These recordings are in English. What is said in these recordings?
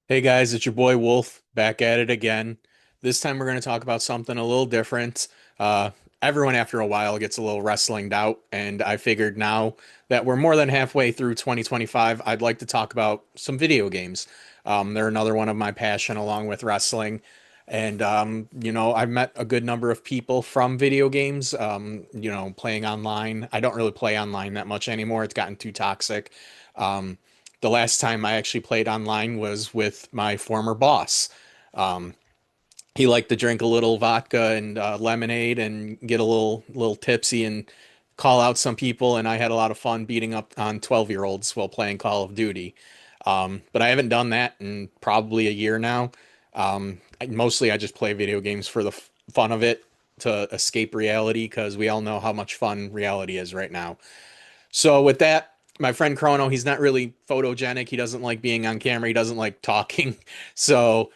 Hey guys, it's your boy Wolf back at it again. This time we're going to talk about something a little different. Uh, Everyone after a while gets a little wrestlinged out, and I figured now that we're more than halfway through 2025, I'd like to talk about some video games. They're another one of my passion along with wrestling. And I've met a good number of people from video games, playing online. I don't really play online that much anymore. It's gotten too toxic. Um, the last time I actually played online was with my former boss. Um, he liked to drink a little vodka and lemonade and get a little tipsy and call out some people, and I had a lot of fun beating up on 12-year-olds while playing Call of Duty. But I haven't done that in probably a year now. Mostly I just play video games for the fun of it to escape reality because we all know how much fun reality is right now. So with that, my friend Crono, he's not really photogenic. He doesn't like being on camera. He doesn't like talking. So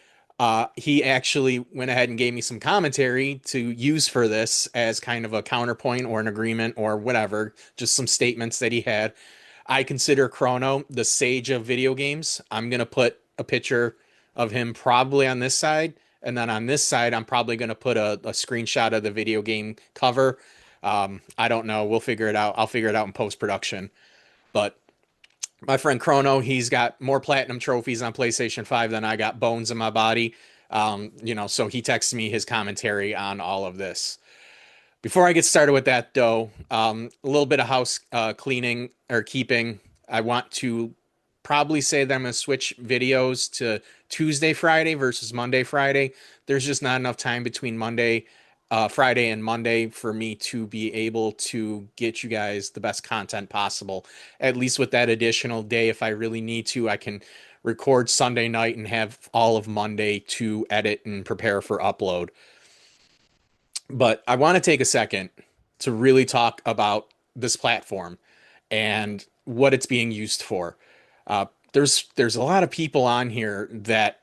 he actually went ahead and gave me some commentary to use for this as kind of a counterpoint or an agreement or whatever, just some statements that he had. I consider Chrono the sage of video games. I'm going to put a picture of him probably on this side. And then on this side, I'm probably going to put a screenshot of the video game cover. I don't know. We'll figure it out. I'll figure it out in post production. But my friend Chrono, he's got more platinum trophies on PlayStation 5 than I got bones in my body. So he texted me his commentary on all of this. Before I get started with that, though, a little bit of house cleaning or keeping. I want to probably say that I'm going to switch videos to Tuesday, Friday versus Monday, Friday. There's just not enough time between Friday and Monday for me to be able to get you guys the best content possible. At least with that additional day, if I really need to, I can record Sunday night and have all of Monday to edit and prepare for upload. But I want to take a second to really talk about this platform and what it's being used for. There's a lot of people on here that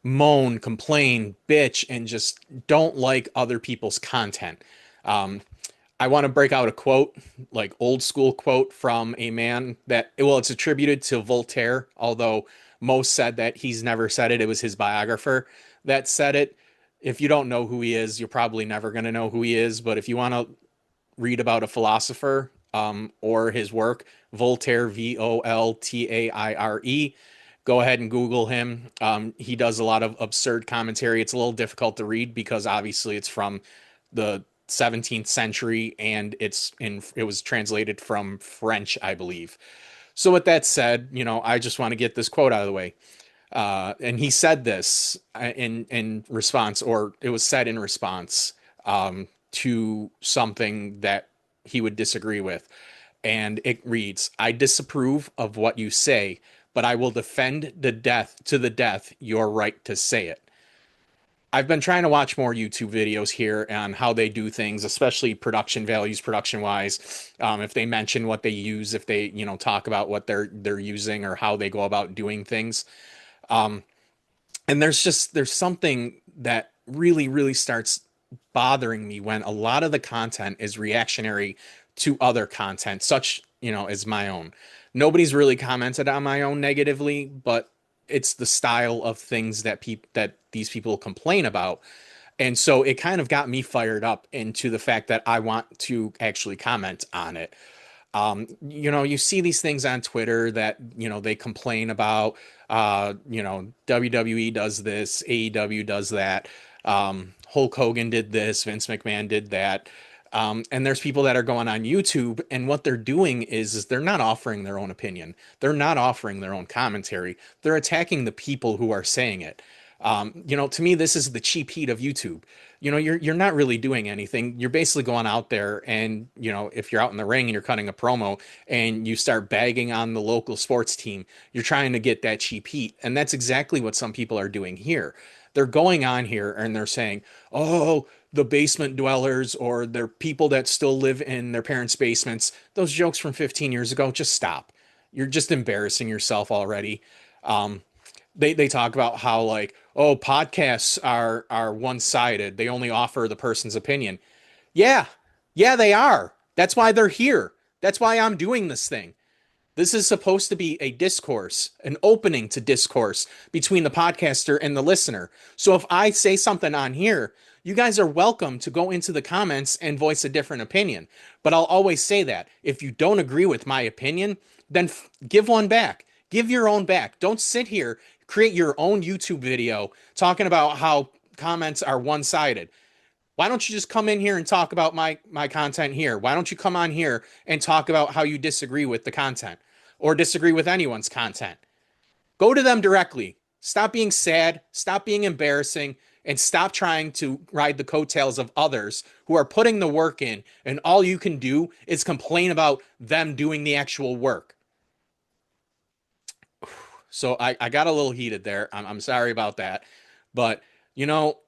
moan, complain, bitch, and just don't like other people's content. Um, I want to break out a quote, like old school quote from a man that, well, it's attributed to Voltaire, although most said that he's never said it. It was his biographer that said it. If you don't know who he is, you're probably never going to know who he is. But if you want to read about a philosopher or his work, Voltaire, Voltaire, go ahead and Google him. He does a lot of absurd commentary. It's a little difficult to read because obviously it's from the 17th century and it was translated from French, I believe. So with that said, I just want to get this quote out of the way. And he said this in response, or it was said in response to something that he would disagree with. And it reads, I disapprove of what you say, but I will defend the death your right to say it. I've been trying to watch more YouTube videos here on how they do things, especially production values, production wise. If they mention what they use, if they, talk about what they're using or how they go about doing things. Um, and there's something that really starts bothering me when a lot of the content is reactionary to other content, such, as my own. Nobody's really commented on my own negatively, but it's the style of things that these people complain about. And so it kind of got me fired up into the fact that I want to actually comment on it. You see these things on Twitter that, they complain about, WWE does this, AEW does that, Hulk Hogan did this, Vince McMahon did that. And there's people that are going on YouTube, and what they're doing is they're not offering their own opinion. They're not offering their own commentary. They're attacking the people who are saying it. To me, this is the cheap heat of YouTube. You're not really doing anything. You're basically going out there and, if you're out in the ring and you're cutting a promo and you start bagging on the local sports team, you're trying to get that cheap heat. And that's exactly what some people are doing here. They're going on here and they're saying, oh, the basement dwellers or they're people that still live in their parents' basements. Those jokes from 15 years ago, just stop. You're just embarrassing yourself already. Um, they talk about how like, oh, podcasts are one-sided. They only offer the person's opinion. Yeah. Yeah, they are. That's why they're here. That's why I'm doing this thing. This is supposed to be a discourse, an opening to discourse between the podcaster and the listener. So if I say something on here, you guys are welcome to go into the comments and voice a different opinion. But I'll always say that if you don't agree with my opinion, then give one back. Give your own back. Don't sit here, create your own YouTube video talking about how comments are one-sided. Why don't you just come in here and talk about my content here? Why don't you come on here and talk about how you disagree with the content or disagree with anyone's content? Go to them directly. Stop being sad, stop being embarrassing, and stop trying to ride the coattails of others who are putting the work in, and all you can do is complain about them doing the actual work. So I got a little heated there. I'm sorry about that. But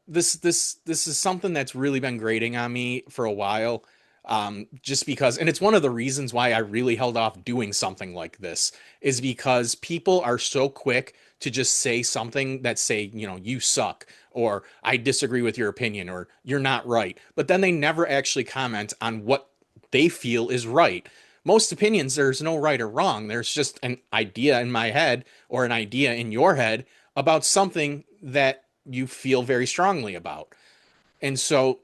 this is something that's really been grating on me for a while. Just because, and it's one of the reasons why I really held off doing something like this, is because people are so quick to just say something that say, you suck, or I disagree with your opinion, or you're not right. But then they never actually comment on what they feel is right. Most opinions, there's no right or wrong. There's just an idea in my head or an idea in your head about something that you feel very strongly about. And so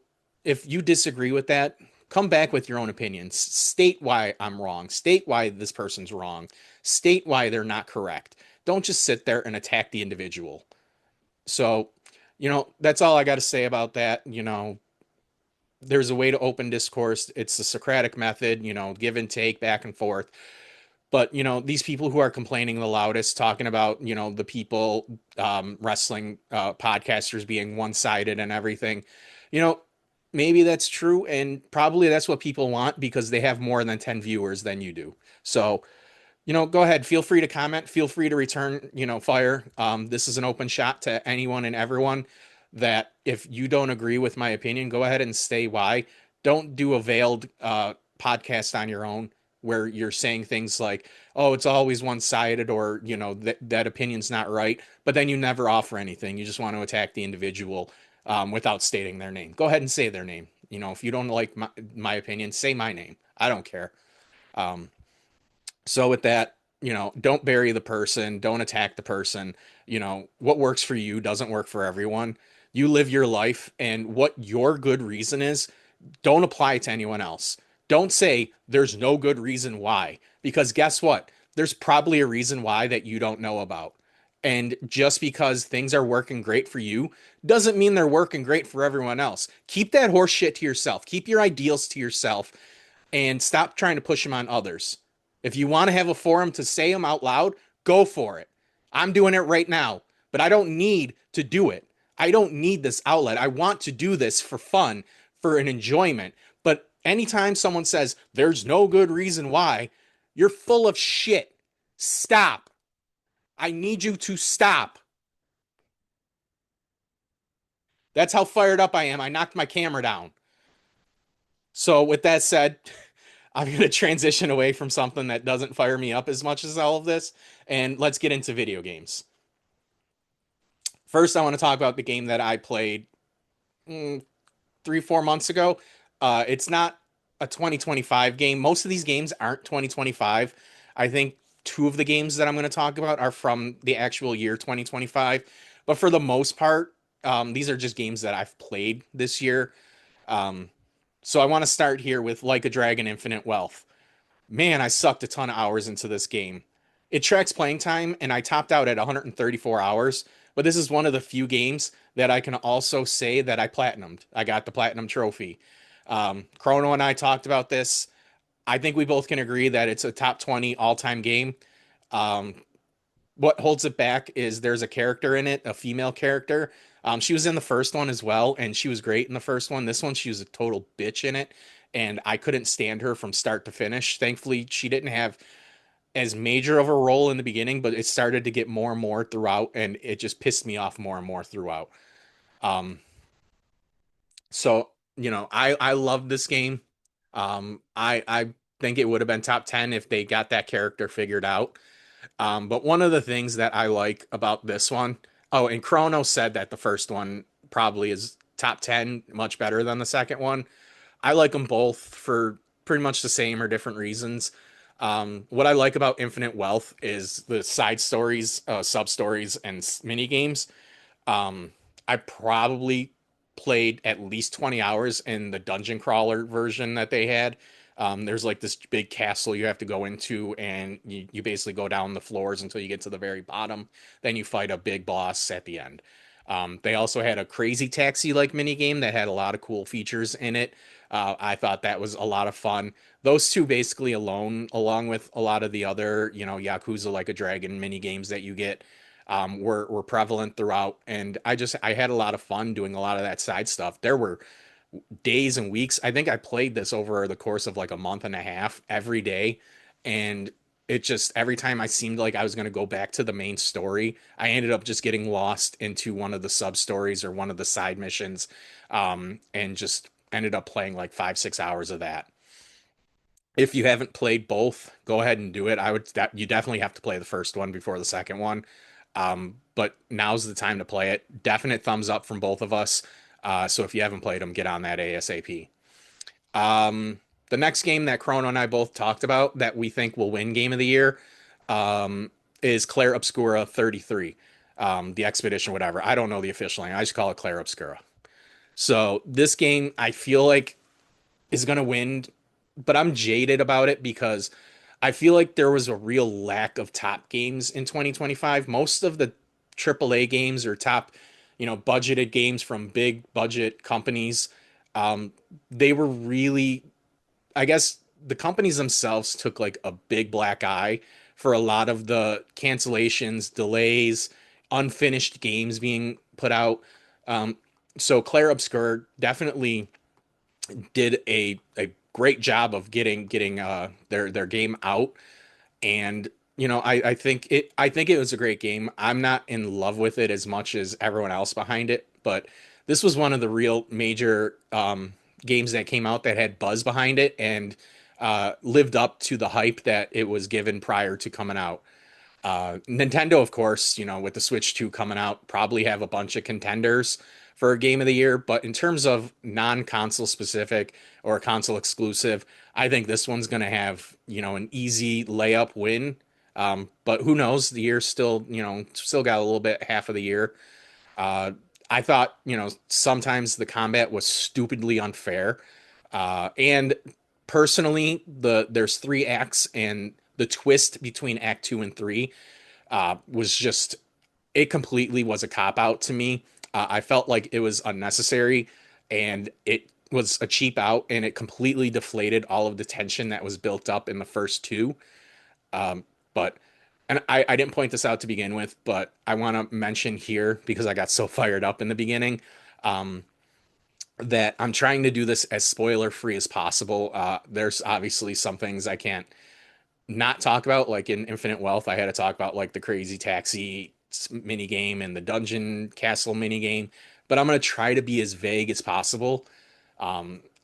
if you disagree with that, come back with your own opinions. State why I'm wrong. State why this person's wrong. State why they're not correct. Don't just sit there and attack the individual. So, that's all I got to say about that. There's a way to open discourse. It's the Socratic method, give and take, back and forth. But, these people who are complaining the loudest, talking about, the people, wrestling podcasters being one-sided and everything, you know, maybe that's true. And probably that's what people want because they have more than 10 viewers than you do. So, go ahead. Feel free to comment. Feel free to return, fire. This is an open shot to anyone and everyone that if you don't agree with my opinion, go ahead and say why. Don't do a veiled podcast on your own where you're saying things like, oh, it's always one-sided, or, that opinion's not right. But then you never offer anything. You just want to attack the individual without stating their name. Go ahead and say their name. If you don't like my opinion, say my name. I don't care. Um, so with that, don't bury the person, don't attack the person. What works for you doesn't work for everyone. You live your life, and what your good reason is, don't apply it to anyone else. Don't say there's no good reason why, because guess what? There's probably a reason why that you don't know about. And just because things are working great for you doesn't mean they're working great for everyone else. Keep that horse shit to yourself. Keep your ideals to yourself and stop trying to push them on others. If you want to have a forum to say them out loud, go for it. I'm doing it right now, but I don't need to do it. I don't need this outlet. I want to do this for fun, for an enjoyment. But anytime someone says there's no good reason why, you're full of shit. Stop. I need you to stop. That's how fired up I am. I knocked my camera down. So, with that said, I'm going to transition away from something that doesn't fire me up as much as all of this, and let's get into video games. First, I want to talk about the game that I played 3, 4 months ago. It's not a 2025 game. Most of these games aren't 2025. I think two of the games that I'm going to talk about are from the actual year 2025. But for the most part, these are just games that I've played this year. So I want to start here with Like a Dragon Infinite Wealth. Man, I sucked a ton of hours into this game. It tracks playing time, and I topped out at 134 hours. But this is one of the few games that I can also say that I platinumed. I got the platinum trophy. Crono and I talked about this. I think we both can agree that it's a top 20 all-time game. Um, what holds it back is there's a character in it, a female character. She was in the first one as well, and she was great in the first one. This one, she was a total bitch in it, and I couldn't stand her from start to finish. Thankfully, she didn't have as major of a role in the beginning, but it started to get more and more throughout, and it just pissed me off more and more throughout. Um, so I love this game. I think it would have been top 10 if they got that character figured out. But one of the things that I like about this one, oh, and Chrono said that the first one probably is top 10, much better than the second one. I like them both for pretty much the same or different reasons. What I like about Infinite Wealth is the side stories, sub stories, and mini games. Um, I probably played at least 20 hours in the dungeon crawler version that they had. There's like this big castle you have to go into, and you basically go down the floors until you get to the very bottom. Then you fight a big boss at the end. They also had a crazy taxi like mini game that had a lot of cool features in it. I thought that was a lot of fun. Those two basically alone, along with a lot of the other, Yakuza like a Dragon mini games that you get, were prevalent throughout, and I had a lot of fun doing a lot of that side stuff. There were days and weeks. I think I played this over the course of like a month and a half every day, and it just every time I seemed like I was going to go back to the main story, I ended up just getting lost into one of the sub stories or one of the side missions, and just ended up playing like 5 6 hours of that. If you haven't played both, go ahead and do it. You definitely have to play the first one before the second one. But now's the time to play it. Definite thumbs up from both of us. So if you haven't played them, get on that ASAP. The next game that Chrono and I both talked about that we think will win Game of the Year, um, is Claire Obscura 33. The Expedition, whatever. I don't know the official name. I just call it Claire Obscura. So this game, I feel like is going to win, but I'm jaded about it because I feel like there was a real lack of top games in 2025. Most of the AAA games or top, budgeted games from big budget companies, um, they were really, I guess, the companies themselves took like a big black eye for a lot of the cancellations, delays, unfinished games being put out. Um, so Claire Obscur definitely did a great job of getting their game out, and I think it was a great game. I'm not in love with it as much as everyone else behind it, but this was one of the real major games that came out that had buzz behind it and lived up to the hype that it was given prior to coming out. Nintendo, of course, with the Switch 2 coming out, probably have a bunch of contenders for a game of the year. But in terms of non-console specific or console exclusive, I think this one's going to have, an easy layup win. But who knows? The year's still, still got a little bit, half of the year. Uh, I thought, sometimes the combat was stupidly unfair. And personally, there's three acts, and the twist between Act Two and Three was just it completely was a cop out to me. I felt like it was unnecessary, and it was a cheap out, and it completely deflated all of the tension that was built up in the first two. Um, but and I didn't point this out to begin with, but I want to mention here because I got so fired up in the beginning. Um, that I'm trying to do this as spoiler free as possible. There's obviously some things I can't not talk about, like in Infinite Wealth. I had to talk about like the crazy taxi mini game and the dungeon castle mini game, but I'm gonna try to be as vague as possible.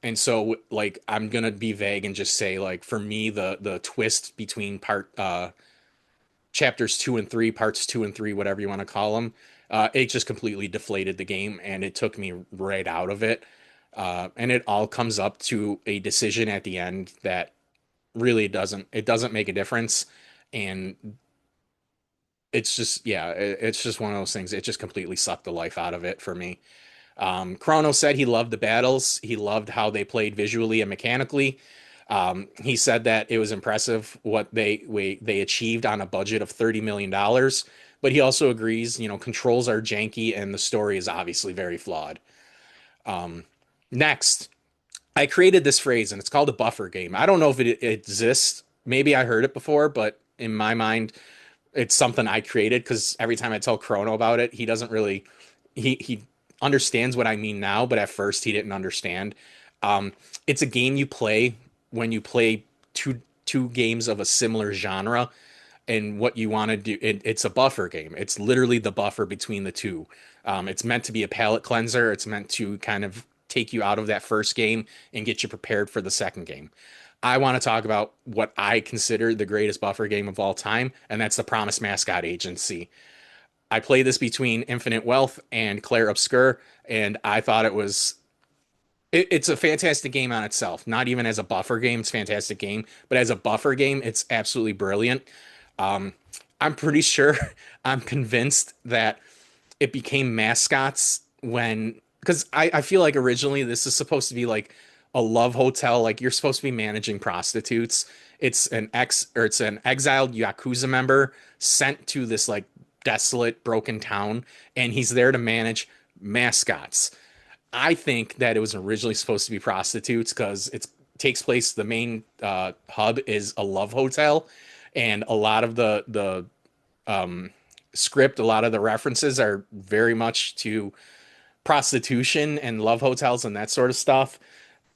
And so like I'm gonna be vague and just say like for me the twist between chapters 2 and 3, parts 2 and 3, whatever you want to call them, it just completely deflated the game and it took me right out of it. And it all comes up to a decision at the end that really doesn't make a difference, and it's just yeah, it's just one of those things. It just completely sucked the life out of it for me. Crono said he loved the battles. He loved how they played visually and mechanically. He said that it was impressive what they achieved on a budget of $30 million. But he also agrees, controls are janky and the story is obviously very flawed. Um, Next, I created this phrase and it's called a buffer game. I don't know if it exists. Maybe I heard it before, but in my mind, it's something I created because every time I tell Chrono about it, he doesn't really he understands what I mean now, but at first he didn't understand. It's a game you play when you play two games of a similar genre, and what you want to do. It's a buffer game. It's literally the buffer between the two. It's meant to be a palate cleanser. It's meant to kind of take you out of that first game and get you prepared for the second game. I want to talk about what I consider the greatest buffer game of all time, and that's the Promise Mascot Agency. I played this between Infinite Wealth and Claire Obscur, and I thought it was It's a fantastic game on itself. Not even as a buffer game, it's a fantastic game, but as a buffer game, it's absolutely brilliant. Um, I'm pretty sure, I'm convinced that it became mascots when, because I feel like originally this is supposed to be like a love hotel, like you're supposed to be managing prostitutes. It's an exiled Yakuza member sent to this like desolate, broken town, and he's there to manage mascots. I think that it was originally supposed to be prostitutes because it takes place. The main hub is a love hotel, and a lot of the um, script, a lot of the references are very much to prostitution and love hotels and that sort of stuff.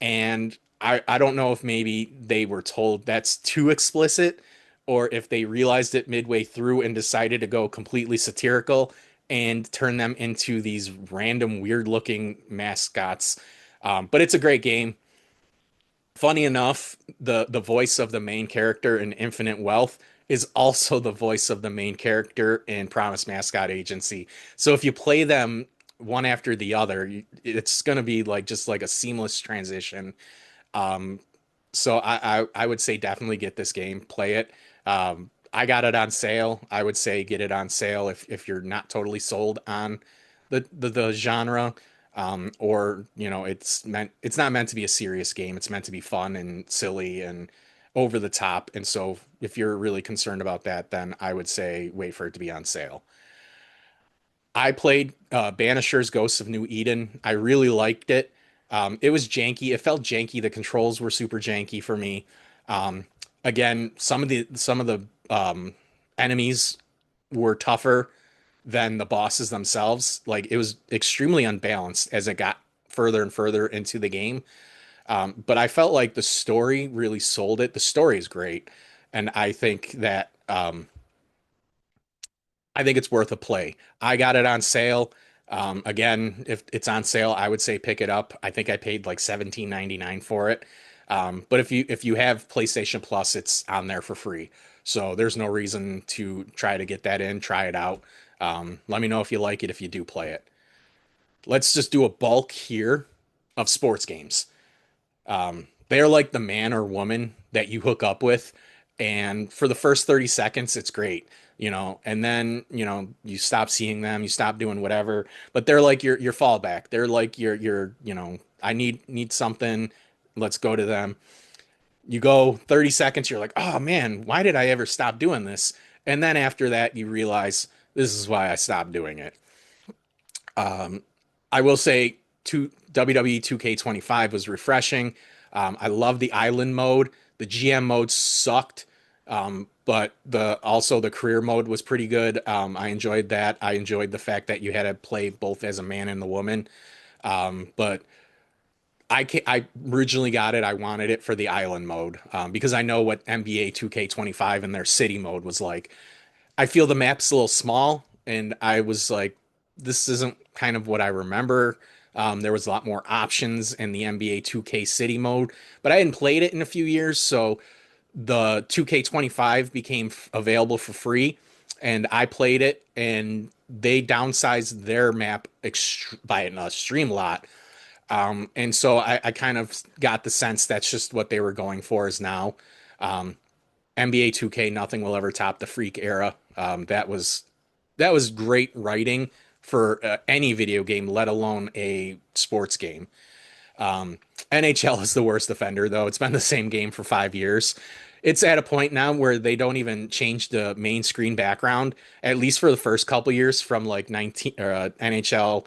And I don't know if maybe they were told that's too explicit or if they realized it midway through and decided to go completely satirical and turn them into these random weird looking mascots. But it's a great game. Funny enough, the voice of the main character in Infinite Wealth is also the voice of the main character in Promise Mascot Agency. So if you play them one after the other, it's going to be like just like a seamless transition. Um, so I would say definitely get this game, play it. I got it on sale. I would say get it on sale if you're not totally sold on the genre. Or it's not meant to be a serious game. It's meant to be fun and silly and over the top. And so if you're really concerned about that, then I would say wait for it to be on sale. I played Banisher's Ghosts of New Eden. I really liked it. It was janky. It felt janky. The controls were super janky for me. Um, Again, some of the enemies were tougher than the bosses themselves. Like it was extremely unbalanced as it got further and further into the game. But I felt like the story really sold it. The story is great, and I think it's worth a play. I got it on sale. Again, if it's on sale, I would say pick it up. I think I paid like 17.99 for it. But if you have PlayStation Plus, it's on there for free. So there's no reason to try to get that in, try it out. Let me know if you like it if you do play it. Let's just do a bulk here of sports games. They're like the man or woman that you hook up with, and for the first 30 seconds, it's great, and then, you stop seeing them, you stop doing whatever, but they're like your fallback. They're like I need something, let's go to them. You go 30 seconds, you're like, oh man, why did I ever stop doing this? And then after that, you realize this is why I stopped doing it. Um, I will say WWE 2K25 was refreshing. I love the island mode. The GM mode sucked, but the career mode was pretty good. I enjoyed that. I enjoyed the fact that you had to play both as a man and the woman. But I originally got it. I wanted it for the island mode because I know what NBA 2K25 and their city mode was like. I feel the map's a little small, and I was like, this isn't kind of what I remember. There was a lot more options in the NBA 2K City mode, but I hadn't played it in a few years, so the 2K25 became available for free, and I played it, and they downsized their map by an extreme lot. And so I kind of got the sense that's just what they were going for is now. Um, NBA 2K, nothing will ever top the Freak era. That was great writing for any video game, let alone a sports game. NHL is the worst offender, though. It's been the same game for 5 years. It's at a point now where they don't even change the main screen background, at least for the first couple years from like 19 NHL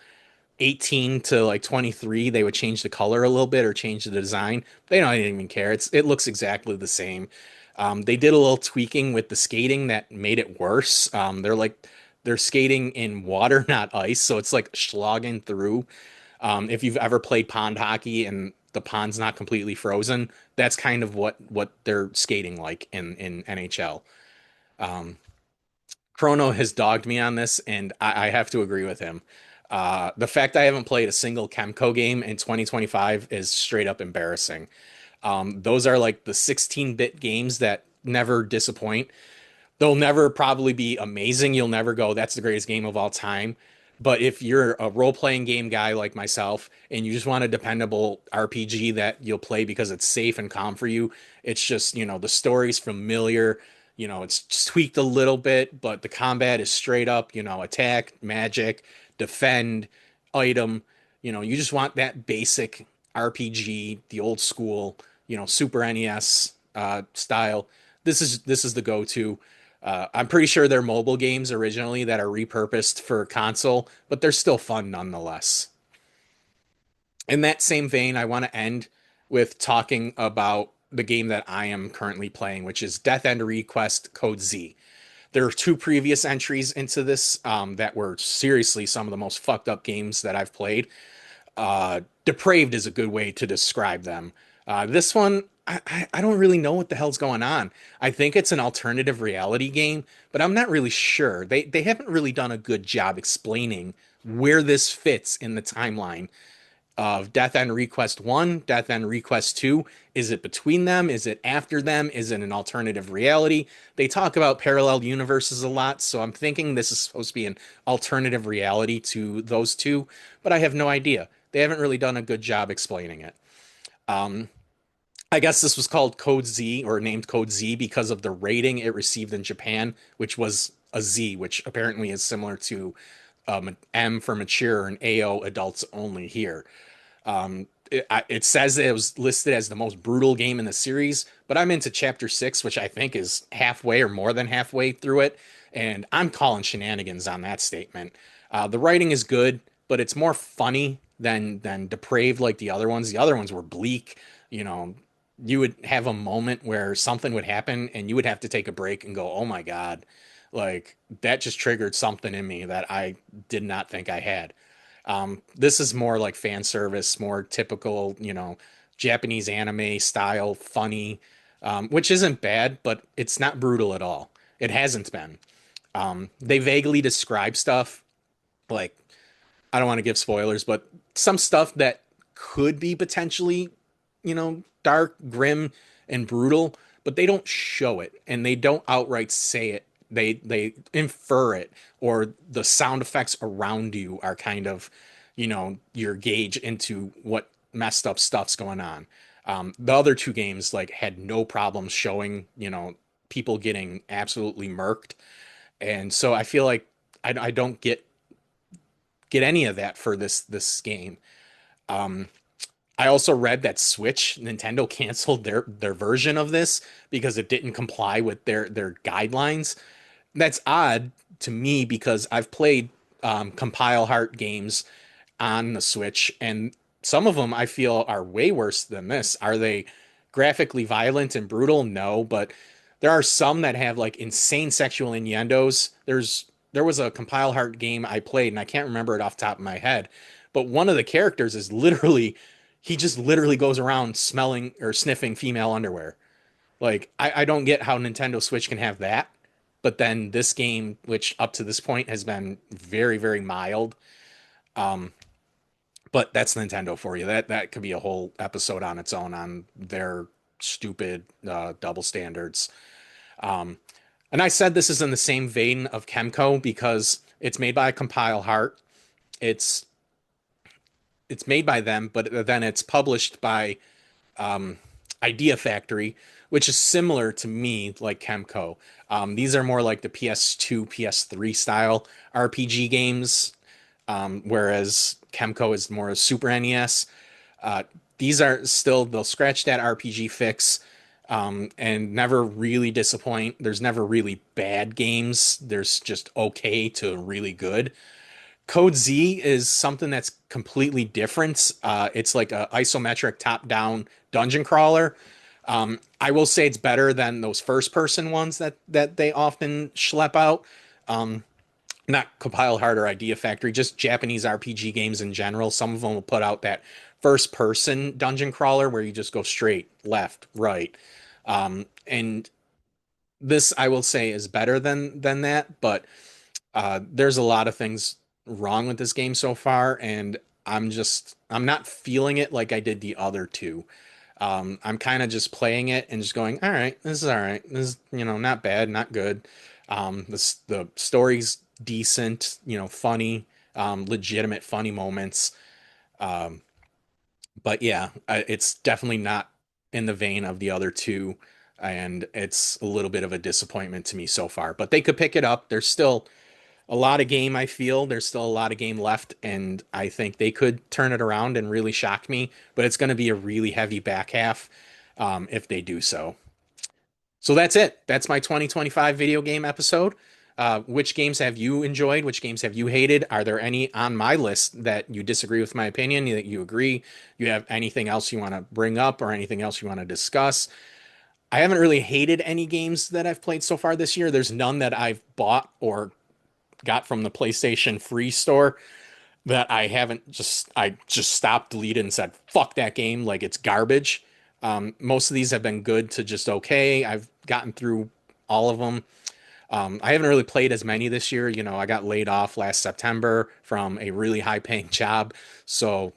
18 to like 23. They would change the color a little bit or change the design. They don't even care. It looks exactly the same. They did a little tweaking with the skating that made it worse. They're skating in water, not ice, so it's like slogging through. If you've ever played pond hockey and the pond's not completely frozen, that's kind of what they're skating like in NHL. Um, Crono has dogged me on this, and I have to agree with him. The fact I haven't played a single Chemco game in 2025 is straight up embarrassing. Those are like the 16-bit games that never disappoint. They'll never probably be amazing. You'll never go, that's the greatest game of all time. But if you're a role-playing game guy like myself and you just want a dependable RPG that you'll play because it's safe and calm for you, it's just, the story's familiar, it's tweaked a little bit, but the combat is straight up, attack, magic, defend, item. You just want that basic RPG, the old school, Super NES style. This is the go-to. I'm pretty sure they're mobile games originally that are repurposed for console, but they're still fun nonetheless. In that same vein, I want to end with talking about the game that I am currently playing, which is Death End Request Code Z. There are two previous entries into this that were seriously some of the most fucked up games that I've played. Depraved is a good way to describe them. This one, I don't really know what the hell's going on. I think it's an alternative reality game, but I'm not really sure. They haven't really done a good job explaining where this fits in the timeline of Death End Request 1, Death End Request 2. Is it between them? Is it after them? Is it an alternative reality? They talk about parallel universes a lot, so I'm thinking this is supposed to be an alternative reality to those two, but I have no idea. They haven't really done a good job explaining it. Um, I guess this was called Code Z or named Code Z because of the rating it received in Japan, which was a Z, which apparently is similar to M for mature and AO adults only here. It says it was listed as the most brutal game in the series, but I'm into chapter 6, which I think is halfway or more than halfway through it, and I'm calling shenanigans on that statement. The writing is good, but it's more funny than depraved like the other ones. The other ones were bleak. You know, you would have a moment where something would happen, and you would have to take a break and go, "Oh my God." Like that just triggered something in me that I did not think I had. This is more like fan service, more typical, Japanese anime style, funny, which isn't bad, but it's not brutal at all. It hasn't been. They vaguely describe stuff like, I don't want to give spoilers, but some stuff that could be potentially, dark, grim, and brutal, but they don't show it and they don't outright say it. They infer it, or the sound effects around you are kind of, your gauge into what messed up stuff's going on. The other two games like had no problems showing, people getting absolutely murked, and so I feel like I don't get any of that for this game. Um, I also read that Nintendo canceled their version of this because it didn't comply with their guidelines. That's odd to me because I've played compile heart games on the Switch, and some of them I feel are way worse than this. Are they graphically violent and brutal? No, but there are some that have like insane sexual innuendos. There was a compile heart game I played, and I can't remember it off the top of my head, but one of the characters is literally he just literally goes around smelling or sniffing female underwear. Like I don't get how Nintendo Switch can have that. But then this game, which up to this point has been very, very mild, um, but that's Nintendo for you. That could be a whole episode on its own on their stupid double standards. Um, and I said this is in the same vein of Kemco because it's made by Compile Heart. It's it's made by them, but then it's published by um, Idea Factory, which is similar to me, like Kemco. These are more like the PS2, PS3 style RPG games, whereas Kemco is more a Super NES. Uh, these are still, they'll scratch that RPG fix and never really disappoint. There's never really bad games, there's just okay to really good. Code Z is something that's completely different. It's like a isometric top-down dungeon crawler. I will say it's better than those first-person ones that they often schlep out. Um, Not Compile Heart or Idea Factory, just Japanese RPG games in general. Some of them will put out that first-person dungeon crawler where you just go straight, left, right. And this, I will say, is better than that, but there's a lot of things wrong with this game so far, and I'm not feeling it like I did the other two. I'm kind of just playing it and just going, all right, this is all right. This is, not bad, not good. The story's decent, funny. legitimate funny moments. Um, but yeah, it's definitely not in the vein of the other two, and it's a little bit of a disappointment to me so far. But they could pick it up. There's still a lot of game, I feel. There's still a lot of game left, and I think they could turn it around and really shock me. But it's going to be a really heavy back half if they do so. So that's it. That's my 2025 video game episode. Which games have you enjoyed? Which games have you hated? Are there any on my list that you disagree with my opinion, that you agree? You have anything else you want to bring up or anything else you want to discuss? I haven't really hated any games that I've played so far this year. There's none that I've bought or got from the PlayStation free store that I just stopped, deleted, and said fuck that game, like it's garbage. Most of these have been good to just okay. I've gotten through all of them. I haven't really played as many this year. You know, I got laid off last September from a really high paying job. So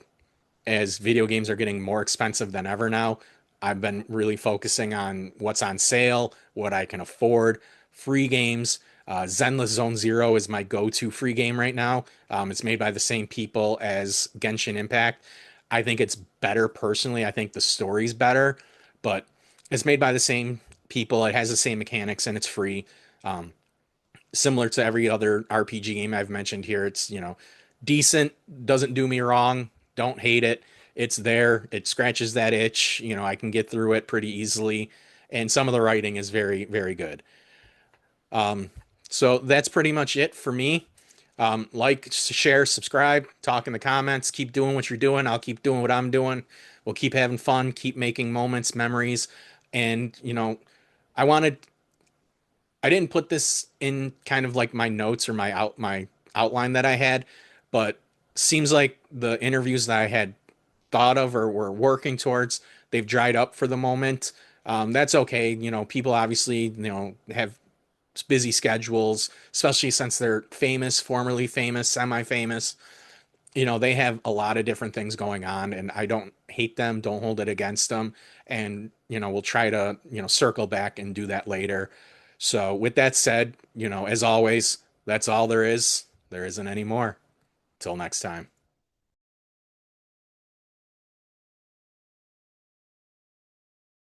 as video games are getting more expensive than ever now, I've been really focusing on what's on sale, what I can afford, free games. Zenless Zone Zero is my go-to free game right now. It's made by the same people as Genshin Impact. I think it's better personally. I think the story's better, but it's made by the same people. It has the same mechanics and it's free. Um, Similar to every other RPG game I've mentioned here, it's, decent, doesn't do me wrong, don't hate it. It's there, it scratches that itch, I can get through it pretty easily, and some of the writing is very, very good. Um, so that's pretty much it for me. Like, share, subscribe, talk in the comments, keep doing what you're doing. I'll keep doing what I'm doing. We'll keep having fun, keep making moments, memories, and I wanted I didn't put this in kind of like my notes or my outline that I had, but seems like the interviews that I had thought of or were working towards, they've dried up for the moment. That's okay. People obviously, have busy schedules, especially since they're famous, formerly famous, semi-famous. They have a lot of different things going on, and I don't hate them, don't hold it against them. And, we'll try to, circle back and do that later. So, with that said, as always, that's all there is. There isn't any more. Till next time.